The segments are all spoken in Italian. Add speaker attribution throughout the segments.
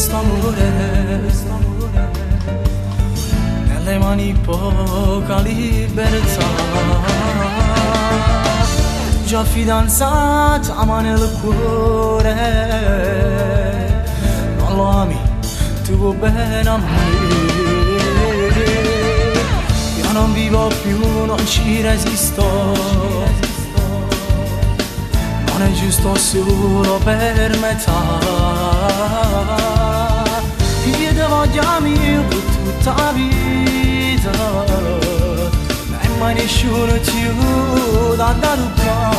Speaker 1: quest'amore nelle mani poca libertà. Già fidanzata ma nel cuore non lo ami, tu vuoi bene a me. Io non vivo più, non ci resisto, non è giusto solo per metà. Io ti voglio amico per tutta la vita e mai nessuno più da toccare.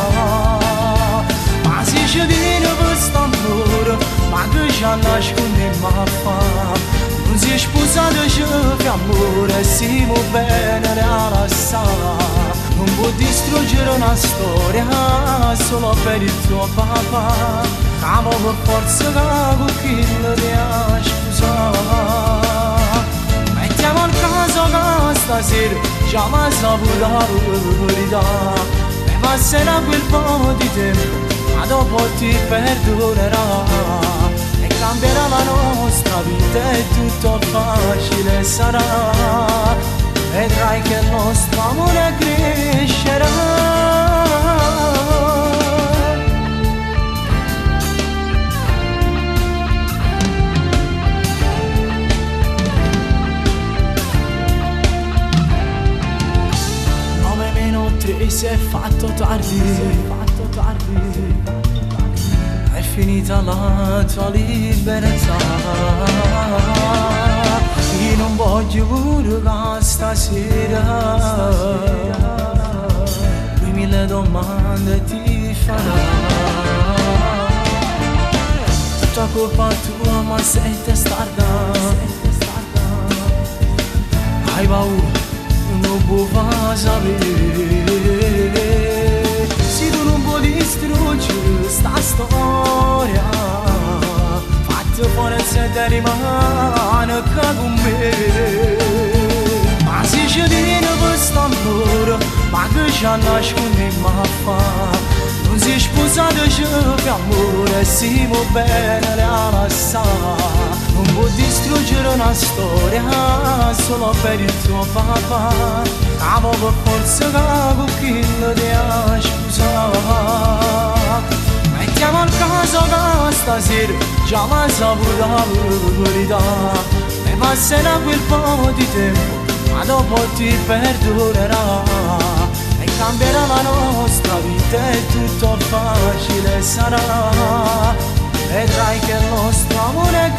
Speaker 1: Ma se ci viene questo amore, ma che ci nasconde ma fa? Non si è sposato che amore, siamo bene a lasciare. Non può distruggere una storia solo per il tuo papà. Amo per forza che con chi lo devi scusare. Mettiamo il caso che stasera già mi saputo la verità. E passerà quel po' di tempo, ma dopo ti perdonerà. E cambierà la nostra vita e tutto facile sarà. Vedrai che il nostro amore crescerà. Si è fatto tardi, è finita la tua libertà. Io non voglio pure che stasera lui mille domande ti farà. Tutta colpa tua ma sei testarda, hai paura, non puoi sapere. Se tu non puoi distruggere sta storia, fatti forza e te rimane con me. Ma se ci viene questo amore, ma che ci nasconde ma fa? Non si è sposato che amore, siamo bene a lasciare. Non può distruggere una storia solo per il tuo papà. Amo per forza che con chi lo devi scusare. Mettiamo il caso che stasera già mi saputo la verità. E passerà quel po' di tempo, ma dopo ti perdonerà. E cambierà la nostra vita e tutto facile sarà. Vedrai che il nostro amore